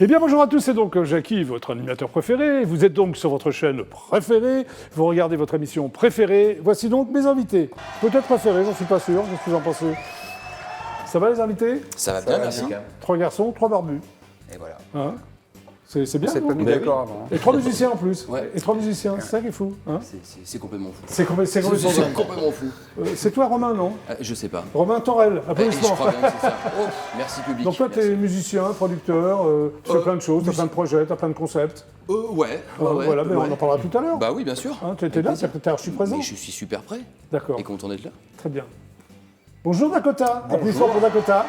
Eh bien, bonjour à tous, c'est donc Jackie, votre animateur préféré. Vous êtes donc sur votre chaîne préférée, vous regardez votre émission préférée. Voici donc mes invités. Peut-être préférés, j'en suis pas sûr, qu'est-ce que vous en pensez? Ça va les invités? Ça va bien, merci. 3 garçons, 3 barbus. Et voilà. Hein, c'est bien, On s'est non? pas mis d'accord avant. Et 3 musiciens en plus. Ouais. Et 3 musiciens, c'est ça qui est fou. Hein, C'est complètement fou. c'est complètement dingue. complètement fou. C'est toi, Romain, non? Je sais pas. Romain Torel, Je applaudissements. crois bien que c'est ça. Oh, merci public. Donc toi, tu es Merci. musicien, producteur, tu fais plein de choses, tu as plein de projets, tu as plein de concepts. Ouais. Voilà, mais ouais. on en parlera tout à l'heure. Bah oui, bien sûr. Hein, tu étais là, tu es archi présent. Mais je suis super prêt. D'accord, Et content d'être là. très bien. Bonjour Dakota, applaudissements pour Dakota.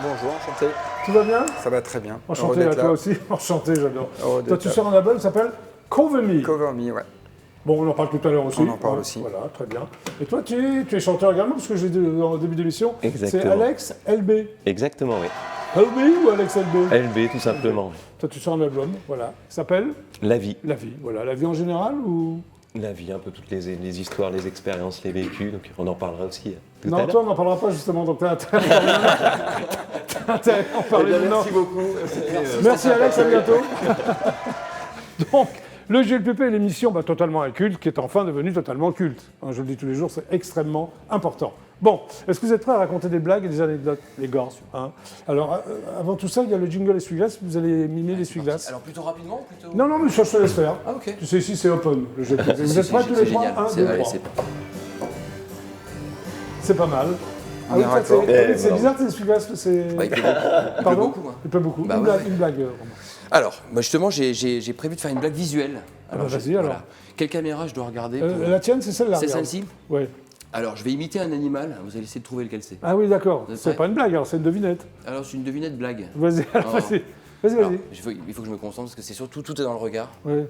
Bonjour, enchanté. Tout va bien? Ça va très bien. Heureux Enchanté à d'être toi là. aussi. Enchanté, j'adore. Heureux Toi, d'être tu là. sors un album qui s'appelle Cover Me. Cover Me, ouais. Bon, on en parle tout à l'heure aussi. On en parle Hein, aussi. Voilà, très bien. Et toi, tu es chanteur également, parce que j'ai dit en début d'émission, c'est Exactement. Alex LB. Exactement, oui. LB ou Alex LB? LB, tout simplement. Toi, tu sors un album, voilà, qui s'appelle La vie. La vie. Voilà, la vie en général ou... La vie, un peu toutes les histoires, les expériences, les vécus. Donc on en parlera aussi tout à Non, l'heure. toi, on n'en parlera pas justement, donc t'as intérêt à en parler maintenant. Merci beaucoup. Merci Alex, à bientôt. Donc, le GLPP est l'émission totalement inculte qui est enfin devenue totalement culte. Hein, je le dis tous les jours, c'est extrêmement important. Bon, est-ce que vous êtes prêts à raconter des blagues et des anecdotes, les gars, hein? Alors, avant tout ça, il y a le jingle essuie-glace, vous allez mimer l'essuie-glace. Alors plutôt rapidement ou plutôt... Non, mais ça, je te laisse faire. Ah, ok. Tu sais, ici, c'est open, le GLPP. Vous êtes prêts tous les trois? Génial. 1, C'est 2, allez, 3. c'est C'est pas mal. On est ça, raccord. c'est bizarre, tes essuie-glaces, c'est... Bah, il pleut beaucoup. Pardon? beaucoup, hein. Il pleut beaucoup. Bah, une, ouais, blague, ouais. une blague, Romain. Alors, moi justement, j'ai prévu de faire une blague visuelle. bah, vas-y, alors. Quelle caméra je dois regarder pour... La tienne, c'est celle-là. C'est regarde. celle-ci? Ouais. Alors, je vais imiter un animal. Vous allez essayer de trouver lequel c'est. Ah oui, d'accord. Vous êtes C'est prêts pas une blague, alors c'est une devinette. Alors, c'est une devinette blague. Vas-y, alors, Oh. vas-y. Vas-y, Alors, vas-y. il faut que je me concentre parce que c'est surtout tout est dans le regard. Ouais.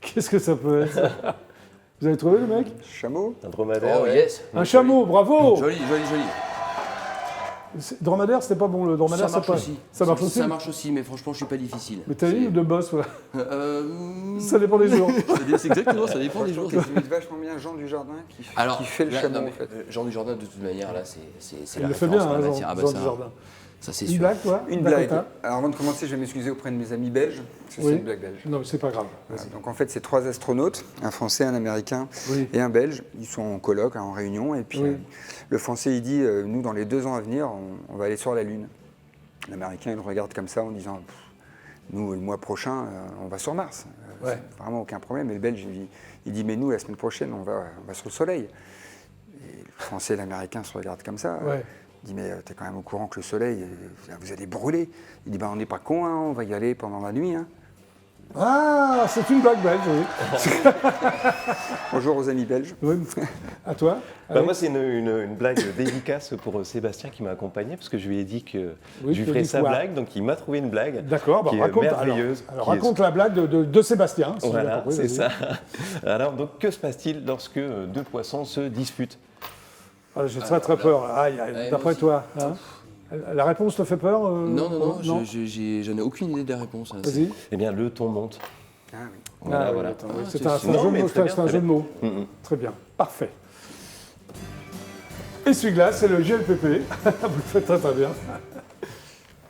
Qu'est-ce que ça peut être, ça? Vous avez trouvé, le mec? Chameau. Un dromadaire. Oh ouais. yes. Un chameau, bravo! Joli, joli, joli. Dromadaire, c'était pas bon, le dromadaire, Ça marche c'est pas... aussi. Ça marche aussi? Ça marche aussi, mais franchement, je suis pas difficile. Mais t'as une ou deux bosses, ouais. Ça Ça dépend des jours. C'est exactement, ça dépend des jours. Qui imite vachement bien Jean Dujardin qui fait le là, chameau, non, mais, en fait. Jean Dujardin, de toute manière, là, c'est Il la le fait référence bien, en la hein, matière. Ah bah, Jean ça, Dujardin. ça c'est Une sûr. blague, toi? Une blague. Dakota? Alors avant de commencer, je vais m'excuser auprès de mes amis belges, parce que Oui. c'est une blague belge. Non, mais c'est pas grave. Voilà, donc en fait, c'est 3 astronautes, un Français, un Américain Oui. et un Belge. Ils sont en colloque, en réunion, et puis Oui. le Français, il dit, nous, dans les 2 ans à venir, on va aller sur la Lune. L'Américain, il le regarde comme ça en disant, Pff, nous, le mois prochain, on va sur Mars. Ouais. C'est vraiment aucun problème. Et le Belge, il dit, mais nous, la semaine prochaine, on va sur le Soleil. Et le Français et l'Américain se regardent comme ça. Ouais. Il dit, mais t'es quand même au courant que le Soleil, vous allez brûler. Il dit, on n'est pas con, hein, on va y aller pendant la nuit. Hein. Ah, c'est une blague belge, oui. Bonjour aux amis belges. Oui. À toi? Bah, Alex? moi, c'est une blague dédicace pour Sébastien qui m'a accompagné, parce que je lui ai dit que Oui, je tu lui as ferais dit sa quoi? blague, donc il m'a trouvé une blague D'accord, bah, qui est raconte, merveilleuse. alors qui est- raconte la blague de Sébastien. si j'ai bien Voilà, compris, c'est vas-y. ça. Alors, donc, que se passe-t-il lorsque deux poissons se disputent? Ah, j'ai très très peur. Aïe, aïe, Ouais, d'après moi aussi. toi. Hein, la réponse te fait peur? Non, j'en ai aucune idée de la réponse. Hein. Vas-y. Eh bien, le ton monte. Ah, oui. Voilà, Ah, oui, voilà. attends, oui, Ah, c'est c'est- un, non, jeu de mais mots, très bien, c'est un très jeu de mots. Très bien, parfait. Essuie-glace, c'est le GLPP. Vous le faites très très bien.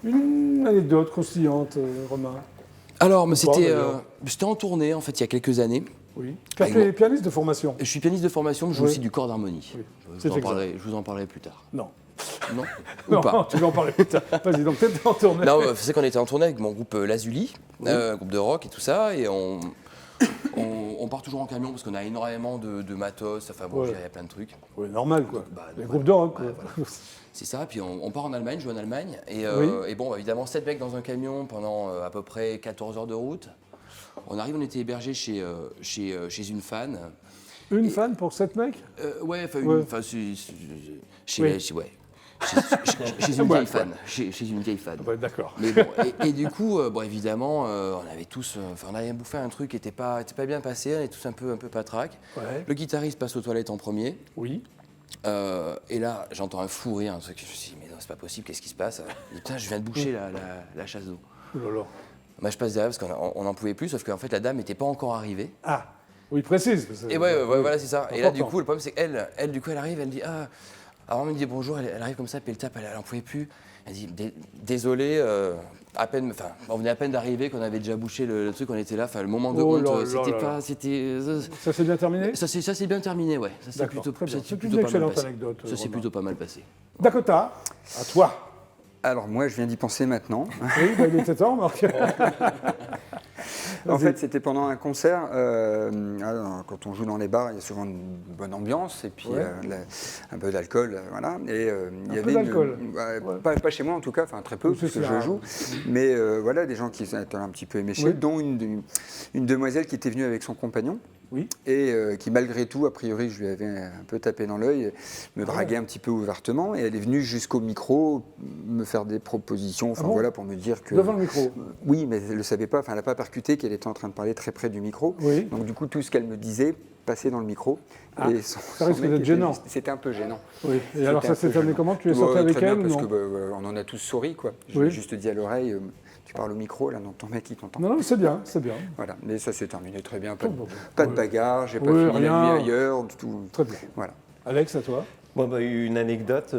Une anecdote croustillante, Romain. Alors, mais Ou pas, c'était d'ailleurs. j'étais en tournée en fait il y a quelques années. Oui. Tu as Avec fait mon- pianiste de formation? Je suis pianiste de formation, mais je joue Oui. aussi du corps d'harmonie. Oui. Je, C'est vous en exact. je vous en parlerai plus tard. Non. Non Ou Non, pas tu vas en parler plus tard. Vas-y, donc t'étais en tournée. Non, c'est qu'on était en tournée avec mon groupe Lazuli, groupe de rock et tout ça, et on part toujours en camion parce qu'on a énormément de matos, enfin bon, Ouais. il y a plein de trucs. Oui, normal quoi. Bah, Les voilà. groupes de rock. quoi. C'est ça, puis on part en Allemagne, joue en Allemagne, et, Oui. et bon, évidemment, 7 mecs dans un camion pendant à peu près 14 heures de route. On arrive, on était hébergés chez une fan. Une fan pour 7 mecs? Ouais, enfin, Ouais. chez Oui. chez une Ouais, vieille fan. Chez une vieille fan. Ouais, d'accord. Mais bon, et du coup, bon, évidemment, on avait tous, on avait bouffé un truc qui était pas bien passé, on était tous un peu patraque. Ouais. Le guitariste passe aux toilettes en premier, Oui. et là, j'entends un fou rire, un truc, je me suis dit, mais non, c'est pas possible, qu'est-ce qui se passe? Je dis, putain, je viens de boucher la chasse d'eau. Ouh là là. Bah, je passe derrière parce qu'on n'en pouvait plus, sauf qu'en fait, la dame n'était pas encore arrivée. Ah, oui, précise. Et ouais, voilà, c'est ça. Et là, du Important. coup, le problème, c'est qu'elle, du coup, elle arrive, elle me dit, Alors on me dit bonjour, elle arrive comme ça, puis elle tape, elle en pouvait plus. Elle dit désolé, on venait à peine d'arriver, qu'on avait déjà bouché le truc, on était là, le moment de honte, Ça s'est bien terminé? Ça s'est bien terminé, ouais. Ça s'est D'accord, plutôt, très bien. ça s'est C'est une plutôt pas mal excellente passé. anecdote. Ça s'est Romain. plutôt pas mal passé. Dakota, à toi. Alors moi, je viens d'y penser maintenant. Oui, il était temps, Marc. En fait, c'était pendant un concert. Alors, quand on joue dans les bars, il y a souvent une bonne ambiance et puis Ouais. un peu d'alcool, voilà. Et il y peu avait d'alcool. pas chez moi en tout cas, enfin très peu Oui, parce c'est que ça. je joue. Mais voilà, des gens qui étaient un petit peu éméchés, Oui. dont une demoiselle qui était venue avec son compagnon. Oui. Et qui malgré tout, a priori, je lui avais un peu tapé dans l'œil, me draguait un petit peu ouvertement, et elle est venue jusqu'au micro me faire des propositions, enfin bon voilà, pour me dire que... Devant le micro. Oui, mais elle ne le savait pas, enfin elle n'a pas percuté qu'elle était en train de parler très près du micro. Oui. Donc du coup, tout ce qu'elle me disait passait dans le micro. Ah, et ça risque mec d'être était gênant. C'était un peu gênant. Oui. Et alors ça C'était un s'est peu terminé gênant. comment? Tu es sorti Ouais, avec très bien, elle ou parce non? que on en a tous souri, quoi. Je Oui. lui ai juste dit à l'oreille, tu parles au micro, là, non, ton mec, il t'entend. Non, non, c'est bien, c'est bien. Voilà, mais ça s'est terminé très bien, pas de Oui. bagarre, j'ai pas Oui, fini la rien. nuit ailleurs, du tout. Très bien. Voilà. Alex, à toi. Moi, une anecdote,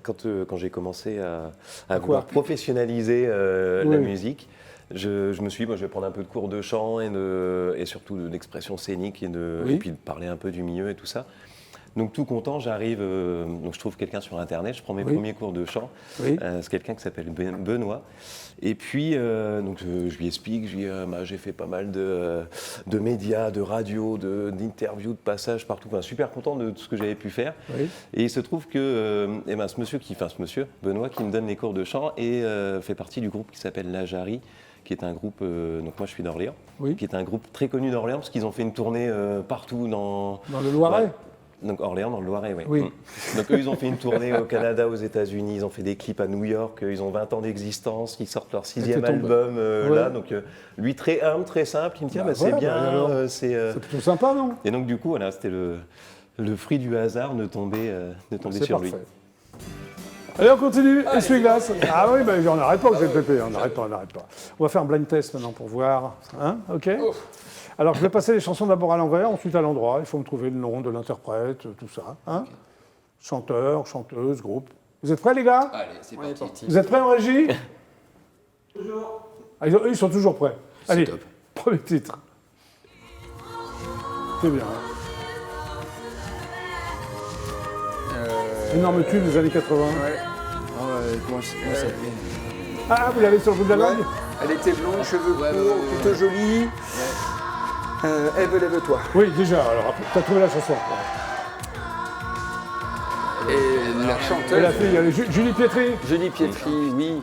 quand j'ai commencé à quoi vouloir professionnaliser Oui. la musique, je me suis dit, moi, je vais prendre un peu de cours de chant et surtout d'expression scénique Oui. et puis de parler un peu du milieu et tout ça. Donc tout content, j'arrive, donc je trouve quelqu'un sur Internet, je prends mes Oui. premiers cours de chant. Oui. C'est quelqu'un qui s'appelle Benoît. Et puis, donc, je lui explique, je lui dis, j'ai fait pas mal de médias, de radio, d'interviews, de passages partout. Enfin, super content de tout ce que j'avais pu faire. Oui. Et il se trouve que ce monsieur, Benoît, qui me donne les cours de chant, et fait partie du groupe qui s'appelle La Jarry, qui est un groupe, donc moi je suis d'Orléans, Oui. qui est un groupe très connu d'Orléans, parce qu'ils ont fait une tournée partout dans le Loiret. Ouais. Donc Orléans, dans le Loiret, oui. Oui. Donc eux, ils ont fait une tournée au Canada, aux États-Unis, ils ont fait des clips à New York, ils ont 20 ans d'existence, ils sortent leur 6e C'était ton- album Ouais. là. Donc lui, très humble, très simple, il me dit, Bah, c'est voilà, bien. bah, alors, C'est plutôt sympa, non? Et donc du coup, voilà, c'était le fruit du hasard de tomber C'est sur parfait. lui. Allez, on continue. Essuie-glace. Ah oui, on n'arrête pas, vous êtes pépé. On n'arrête pas. On va faire un blind test maintenant pour voir. Hein? OK? Alors, je vais passer les chansons d'abord à l'envers, ensuite à l'endroit. Il faut me trouver le nom de l'interprète, tout ça. Hein? Chanteur, chanteuse, groupe. Vous êtes prêts, les gars? Allez, c'est parti. Vous êtes prêts en régie? Toujours. Ah, ils sont toujours prêts. Allez, top. premier titre. C'est bien. Hein? Énorme tube des années 80. Ouais. Comment ça s'appelle? Ah, vous l'avez sur le bout de la langue? Ouais. Elle était blonde, cheveux Ouais, courts, ouais, ouais, plutôt jolie. Ève, lève-toi. Oui, déjà. Alors, t'as trouvé la chanson. Et la Et chanteuse, la fille, elle est Julie Pietri. Julie Pietri, oui.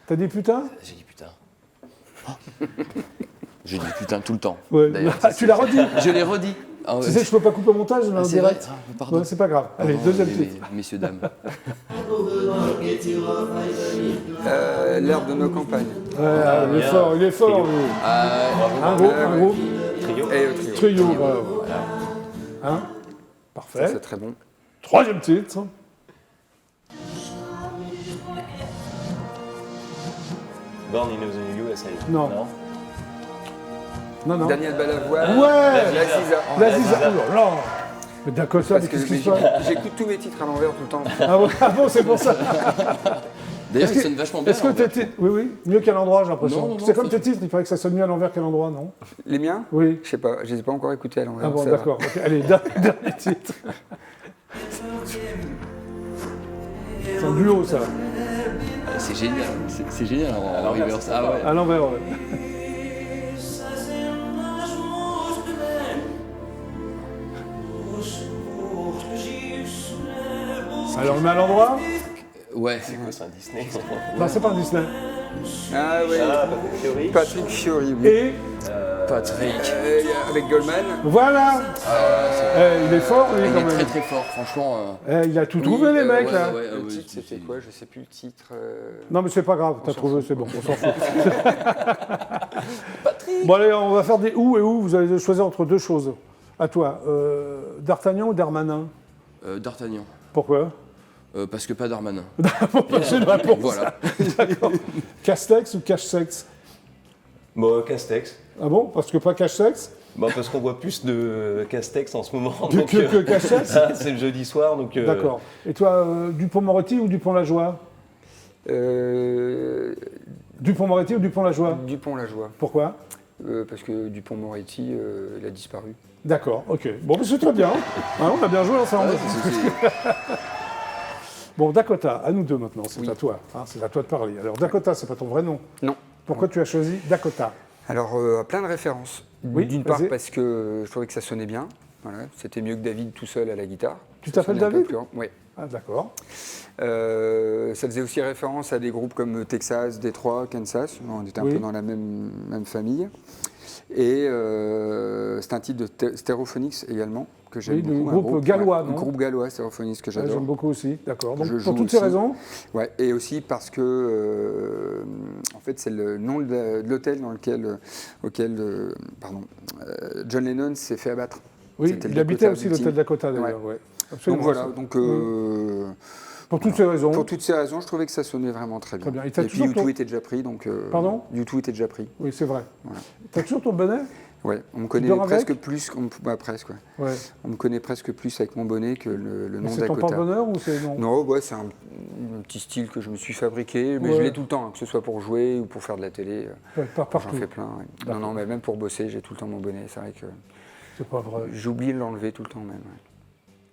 T'as dit putain? J'ai dit putain. J'ai dit putain tout le temps. Ouais. D'ailleurs, Ah, tu l'as redit. Je l'ai redit. Ah, ouais. Tu sais que je peux pas couper au montage, on est en c'est direct. vrai. Ah, pardon. Ouais, c'est pas grave. Allez, Pardon, deuxième mais- titre. Messieurs, dames. L'air de nos campagnes. Il est fort, lui. Un groupe, Trio. Et le trio. trio, bravo. Hein? Ça, Parfait. c'est très bon. Troisième titre. Born in the USA. Non. Non. Daniel Balavoine. Ouais. La Ziza. La Ziza. Oh là là. Mais d'accord, ça, mais Parce que qu'est-ce qui se passe? j'écoute tous mes titres à l'envers tout le temps. Ah bon, c'est pour ça. D'ailleurs, Est-ce il que- sonne vachement bien. Est-ce que en tes fait. titres. Oui, mieux qu'à l'endroit, j'ai Non, l'impression. non, C'est comme faut- tes titres, il paraît que ça sonne mieux à l'envers qu'à l'endroit, non? Les miens Oui. Je sais pas, je les ai pas encore écoutés à l'envers. Ah bon, ça va. d'accord. Ok, allez, dernier titre. C'est un duo, ça. C'est génial. C'est génial en reverse. Ah ouais. À l'envers, ouais. Alors, on met à l'endroit? Ouais. C'est un Disney. Non, c'est pas un Disney. Ah oui. Patrick Fiori. Patrick Fiori, oui. Et Patrick. Avec Goldman. voilà. Il est fort, lui, Il quand est très même. très fort, franchement. Il a tout trouvé, les mecs, là. Le titre, c'était quoi? Je sais plus le titre. Non, mais c'est pas grave, t'as trouvé, c'est bon, on s'en fout. Bon, allez, on va faire des ou et ou. Vous allez choisir entre deux choses. À toi, D'Artagnan ou Darmanin? D'Artagnan. Pourquoi? Parce que pas Darmanin. C'est une réponse. Voilà. D'accord. Castex ou cache-sexe? Bon, Castex. Ah bon? Parce que pas cache-sexe? Bah, parce qu'on voit plus de Castex en ce moment. Que Castex. C'est le jeudi soir, donc. D'accord. Et toi, Dupond-Moretti ou Dupont-Lajoie? Dupond-Moretti ou Dupont-Lajoie? Dupont-Lajoie. Pourquoi? Parce que Dupond-Moretti, il a disparu. D'accord, ok. Bon, mais c'est très bien. Hein, on a bien joué ensemble. Bon, Dakota, à nous deux maintenant, c'est à toi. Hein, c'est à toi de parler. Alors, Dakota, c'est pas ton vrai nom? Non. Pourquoi tu as choisi Dakota? Alors, plein de références. Oui, d'une part vas-y. parce que je trouvais que ça sonnait bien. Voilà. C'était mieux que David tout seul à la guitare. Tu Ça t'appelles sonnait un peu David? plus- Oui. Ah, d'accord. Ça faisait aussi référence à des groupes comme Texas, Détroit, Kansas. On était un Oui. peu dans la même famille. Et c'est un titre de Stereophonics également, que j'aime Oui, le beaucoup. groupe gallois, ouais, non? le groupe gallois, Stereophonics, que Ouais, j'adore. j'aime beaucoup aussi, d'accord. Donc, Je pour joue toutes ces aussi. raisons, Ouais, et aussi parce que, en fait, c'est le nom de l'hôtel auquel John Lennon s'est fait abattre. oui, C'était le il habitait Dakota aussi Victim. l'hôtel Dakota d'ailleurs. Ouais. Absolument. Donc voilà, donc Pour toutes ces raisons. pour toutes ces raisons, je trouvais que ça sonnait vraiment très bien. Très bien. Et Et, t'as puis toujours ton- U2 était déjà pris, donc Pardon U2 était déjà pris. Oui, c'est vrai. Voilà. T'as toujours ton bonnet? Ouais, on me connaît dors presque avec plus, presque. Ouais. Ouais. On me connaît presque plus avec mon bonnet que le Mais nom c'est ton Dakota. porte-bonheur ou c'est non? Non, ouais, c'est un petit style que je me suis fabriqué, mais Ouais. je l'ai tout le temps, hein, que ce soit pour jouer ou pour faire de la télé. Ouais, J'en partout. fais plein. Ouais. Non, non, mais même pour bosser, j'ai tout le temps mon bonnet. C'est vrai que C'est pas vrai. j'oublie de l'enlever tout le temps même.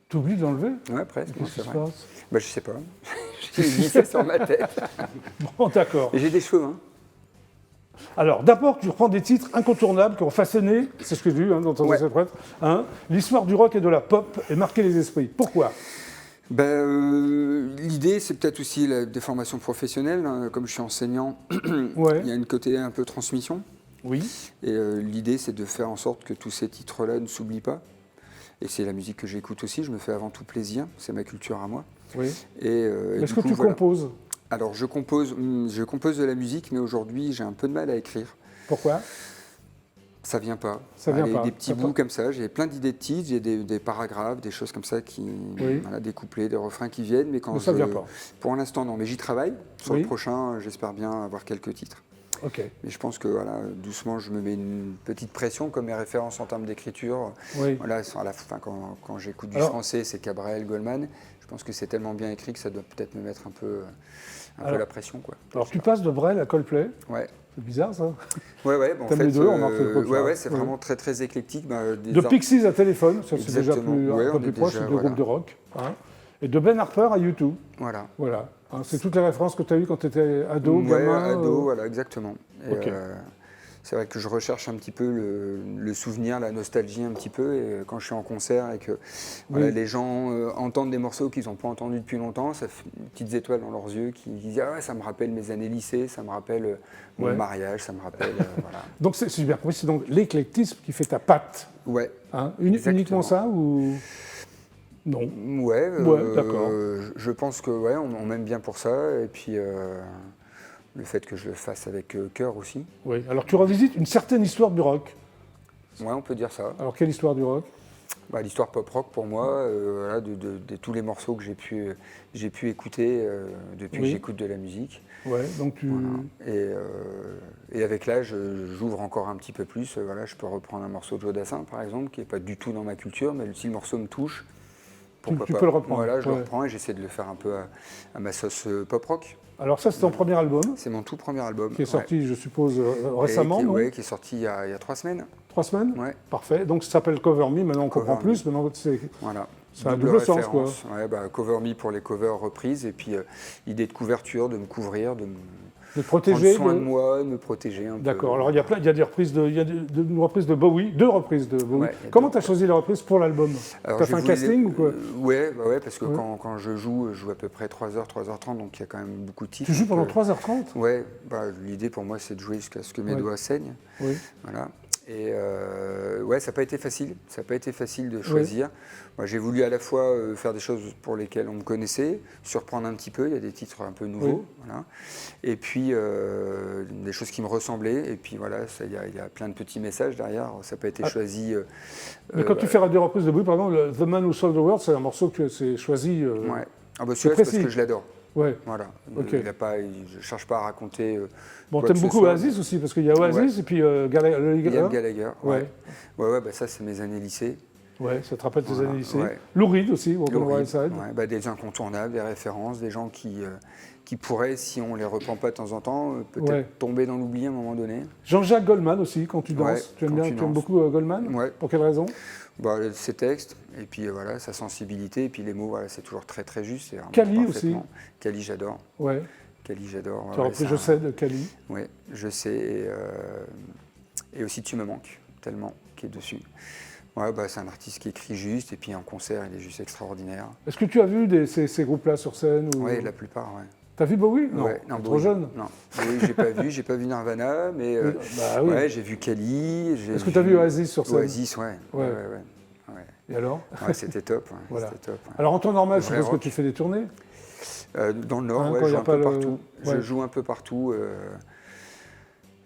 T'oublies de l'enlever? Ouais, presque, non, Qu'est-ce c'est qui se vrai. passe? Bah, je sais pas. J'ai glissé sur ma tête. Bon, d'accord. Et j'ai des cheveux, hein. Alors, d'abord, tu reprends des titres incontournables qui ont façonné, c'est ce que j'ai lu dans ton Ouais. essai prêtre, hein, l'histoire du rock et de la pop et marqué les esprits. Pourquoi? L'idée, c'est peut-être aussi des formations professionnelles. Hein. Comme je suis enseignant, Ouais. il y a une côté un peu transmission. Oui. Et l'idée, c'est de faire en sorte que tous ces titres-là ne s'oublient pas. Et c'est la musique que j'écoute aussi. Je me fais avant tout plaisir. C'est ma culture à moi. Oui. Et Est-ce du que coup, tu voilà. composes? Alors, je compose de la musique, mais aujourd'hui, j'ai un peu de mal à écrire. Pourquoi? Ça vient pas. Ça vient pas. Des petits D'accord. bouts comme ça. J'ai plein d'idées de titres, j'ai des paragraphes, des choses comme ça Oui. voilà, des couplets, des refrains qui viennent. Mais quand Mais ça vient pas. Pour l'instant, non. Mais j'y travaille. Sur Oui. le prochain, j'espère bien avoir quelques titres. Ok. Mais je pense que voilà, doucement, je me mets une petite pression, comme mes références en termes d'écriture. Oui. Voilà, à la fin, quand j'écoute du Alors- français, c'est Cabrel, Goldman. Je pense que c'est tellement bien écrit que ça doit peut-être me mettre un peu la pression, quoi. Alors, tu passes de Brel à Coldplay. Ouais. C'est bizarre, ça. Ouais. Bon, en T'aimes fait, les deux, on en fait pas de ça. c'est Ouais. vraiment très très éclectique. De Pixies à Téléphone, ça c'est déjà Exactement. plus, Ouais, un peu on plus est proche, déjà, c'est deux voilà. groupes de rock. Hein. Et de Ben Harper à U2. Voilà. Voilà. Hein, c'est toutes les références que tu as eues quand tu étais ado, Ouais, gamin. ado, voilà, exactement. Et, Ok. c'est vrai que je recherche un petit peu le souvenir, la nostalgie un petit peu. Et quand je suis en concert et que voilà, Oui. les gens entendent des morceaux qu'ils n'ont pas entendus depuis longtemps, ça fait des petites étoiles dans leurs yeux qui disent ah ouais, ça me rappelle mes années lycée, ça me rappelle mon Ouais. mariage, ça me rappelle voilà. Donc c'est super compris, c'est donc l'éclectisme qui fait ta patte. Ouais. Hein. Exactement. Uniquement ça ou non? Ouais, d'accord. je pense que ouais, on m'aime bien pour ça. Et puis le fait que je le fasse avec cœur aussi. Oui. Alors tu revisites une certaine histoire du rock. Ouais, on peut dire ça. Alors quelle histoire du rock? Bah, l'histoire pop-rock pour moi, voilà, de tous les morceaux que j'ai pu écouter depuis Oui. que j'écoute de la musique. Ouais. Donc tu. Voilà. Et avec l'âge, j'ouvre encore un petit peu plus. Voilà, je peux reprendre un morceau de Joe Dassin, par exemple, qui n'est pas du tout dans ma culture, mais si le morceau me touche, pourquoi tu pas. peux le reprendre. Voilà, je Ouais. le reprends et j'essaie de le faire un peu à ma sauce pop-rock. Alors ça c'est ton premier album C'est mon tout premier album. qui est ouais. sorti, je suppose, récemment, non? Oui, qui est sorti il y a 3 semaines. 3 semaines? Ouais, Parfait. Donc ça s'appelle Cover Me. Maintenant on Cover comprend Me. plus. Maintenant c'est. voilà. Ça a un double sens, quoi. référence. Ouais, bah, Cover Me pour les covers reprises et puis l'idée de couverture, de me couvrir, de me De protéger. prendre soin de moi, de me protéger un peu. D'accord. Alors il y a des reprises il y a une reprise de Bowie, 2 reprises de Bowie. Ouais, il y a Comment deux tu as choisi les reprises pour l'album? Alors, Tu as j'ai fait un voulu casting ou quoi? Ouais, parce que Ouais. quand je joue à peu près 3h, 3h30, donc il y a quand même beaucoup de titres. Tu joues pendant donc, 3h30? Ouais, l'idée pour moi c'est de jouer jusqu'à ce que mes Ouais. doigts saignent. Oui. Voilà. Et ouais, ça n'a pas été facile. Ça n'a pas été facile de choisir. Moi, j'ai voulu à la fois faire des choses pour lesquelles on me connaissait, surprendre un petit peu. Il y a des titres un peu nouveaux, voilà. Et puis des choses qui me ressemblaient. Et puis voilà, il y a plein de petits messages derrière. Ça n'a pas été choisi. Mais quand tu fais des reprises de Bowie, par exemple, The Man Who Sold the World, c'est un morceau que tu as choisi. Ouais. Ah bah celui-là, c'est parce précis. que je l'adore. Ouais. Voilà. Ok. Il ne cherche pas à raconter. Bon, quoi t'aimes que ce beaucoup soit. Oasis aussi, parce qu'il y a Oasis Ouais. et puis Gallagher. Liam Gallagher. Ouais. Ouais, bah ça, c'est mes années lycée. Ouais, ça te rappelle tes Voilà, années lycée. ouais. Lou Reed aussi, Walk on Lou the Wild Reed, Side. ouais, bah, des incontournables, des références, des gens qui pourraient, si on les reprend pas de temps en temps, peut-être Ouais. tomber dans l'oubli à un moment donné. Jean-Jacques Goldman aussi, quand tu danses. Ouais, tu aimes quand bien, tu tu aimes danses. beaucoup Goldman. Ouais. Pour quelle raison? Bah, ses textes, et puis voilà, sa sensibilité, et puis les mots, voilà, c'est toujours très très juste. c'est vraiment Kali parfaitement. aussi. Kali, j'adore. Ouais. Kali, j'adore. Tu as repris Je sais de Kali. Oui, je sais. Et aussi Tu me manques, tellement, qui est dessus. Ouais, bah, c'est un artiste qui écrit juste, et puis en concert, il est juste extraordinaire. Est-ce que tu as vu ces groupes-là sur scène ou... Oui, la plupart, ouais. T'as vu Bowie? Non, Ouais, t'es trop Bowie, jeune. Non, Bowie, j'ai pas vu Nirvana, mais Bah oui. ouais, j'ai vu Kali. Est-ce que tu as vu Oasis sur scène? Oasis, ouais. Ouais. Et alors? Ouais, c'était top. Ouais, Voilà. c'était top, ouais. Alors en temps normal, je Vrai suppose que rock. tu fais des tournées? Dans le Nord, Hein, ouais, quand je y joue a un pas peu le- partout. Ouais. Je joue un peu partout,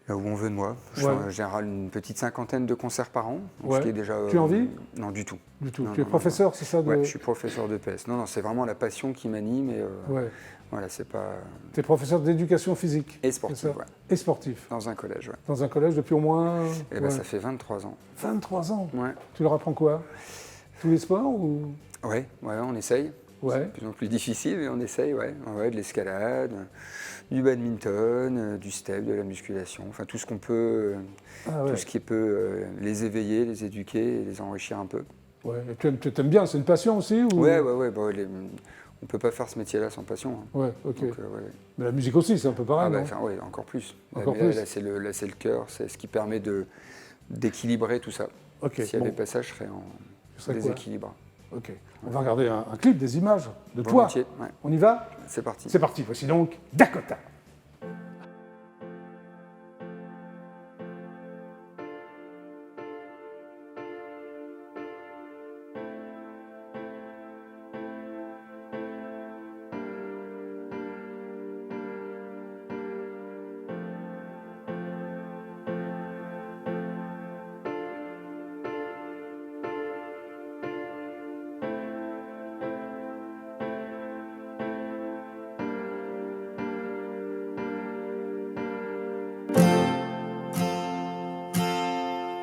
là où on veut de moi. Je fais Ouais. en général une petite cinquantaine de concerts par an. Donc Ouais. ce qui est déjà, Tu en vis? Non, du tout. Du tout. Non, Tu es non, professeur, c'est ça de... Ouais, je suis professeur de PS. Non, c'est vraiment la passion qui m'anime. Et Ouais. voilà, c'est pas. Tu es professeur d'éducation physique. Et c'est sportif, ça ouais. Et sportif. Dans un collège, ouais. Dans un collège depuis au moins... Et ben, ouais. ça fait 23 ans. 23 ans. Ouais. Tu leur apprends quoi? Tous les sports ou... Ouais, on essaye. Ouais. C'est de plus en plus difficile, mais on essaye, ouais. Ouais, de l'escalade, du badminton, du step, de la musculation, enfin tout ce qu'on peut, Ah ouais. tout ce qui peut les éveiller, les éduquer et les enrichir un peu. Ouais. Et tu aimes bien, c'est une passion aussi ou... Ouais. On peut pas faire ce métier-là sans passion. Hein. Ouais, ok. Donc, ouais. Mais la musique aussi, c'est un peu pareil, Ah bah, non? enfin, ouais, encore plus. Encore Mais là, plus. là, c'est le cœur, c'est ce qui permet d'équilibrer tout ça. Ok, S'il n'y bon. avait pas ça, je serais en Ce serait quoi? déséquilibre. Ok. On va regarder un clip, des images de toi. Volontiers, ouais. On y va? C'est parti. C'est parti. Voici donc Dakota.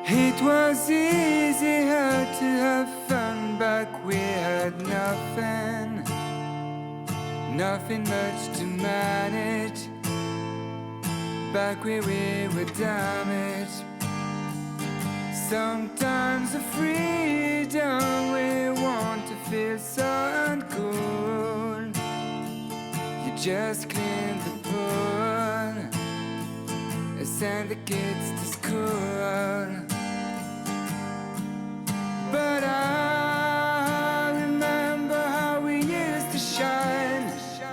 It was easier to have fun back we had nothing, nothing much to manage. Back where we were damaged. Sometimes the freedom we want to feel so uncool. You just clean the pool, send the kids to school. But I remember how we used to shine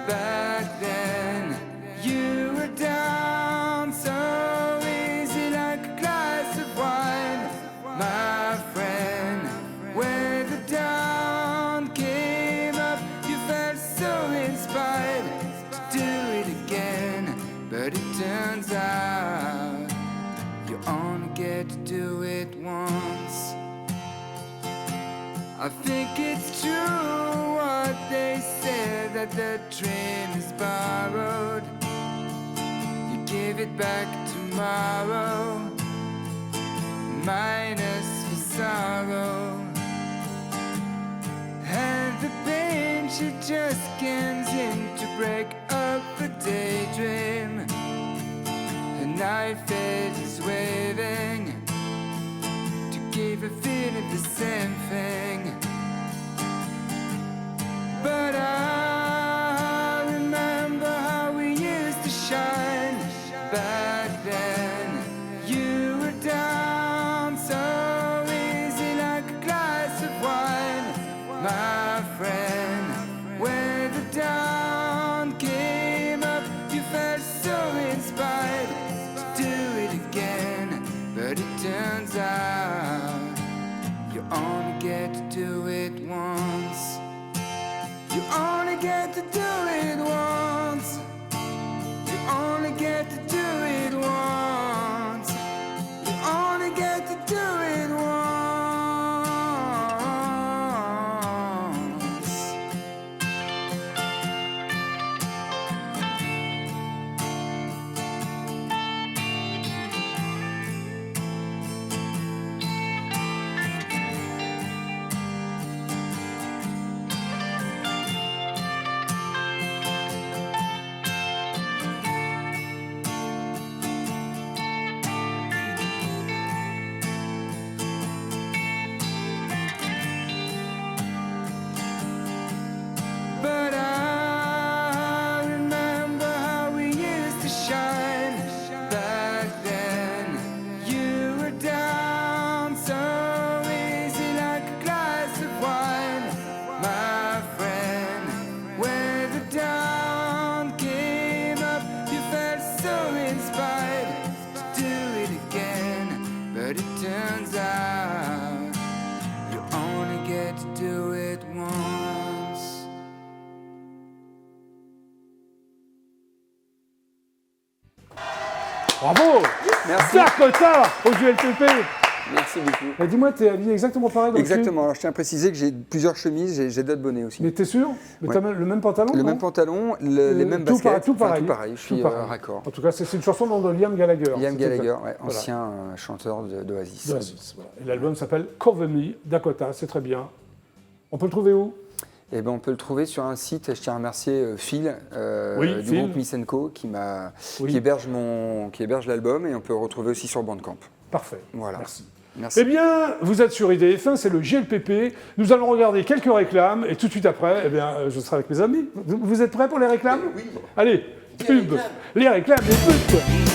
back then. You were down so easy like a glass of wine, my friend. When the dawn came up, you felt so inspired to do it again. But it turns out you only get to do it once. I think it's true what they say, that the dream is borrowed. You give it back tomorrow, minus the sorrow. And the pain, she just comes in to break up the daydream. Her knife edge is waving to give a feeling the same thing. But I remember how we used to shine back then. You were down so easy like a glass of wine, my friend. When the dawn came up, you felt so inspired to do it again. But it turns out you only get to do it once. You only get to do it once. You only get to do it once. You only get to do it once. Bravo. Merci. Dakota au JLPP. Merci beaucoup. Et dis-moi, t'es habillé exactement pareil dans le film. Exactement. Alors, je tiens à préciser que j'ai plusieurs chemises, j'ai d'autres bonnets aussi. Mais t'es sûr? Mais Ouais. t'as le même pantalon? Le non même pantalon, les mêmes tout baskets. tout pareil. Tout pareil. Je suis pareil. raccord. En tout cas, c'est une chanson de Liam Gallagher. Liam c'est Gallagher, tout à fait. ouais, Voilà. ancien chanteur d'Oasis. D'Oasis, voilà. Et l'album s'appelle Cover Me, Dakota, c'est très bien. On peut le trouver où? Eh ben, on peut le trouver sur un site. Je tiens à remercier Phil Oui, du Phil. groupe Miss Co qui Oui. qui héberge l'album, et on peut le retrouver aussi sur Bandcamp. Parfait. Voilà. Merci. Merci. Eh bien, vous êtes sur IDF1, c'est le GLPP. Nous allons regarder quelques réclames et tout de suite après, eh bien, je serai avec mes amis. Vous êtes prêts pour les réclames? Oui. Allez, pub. Les réclames, les pubs.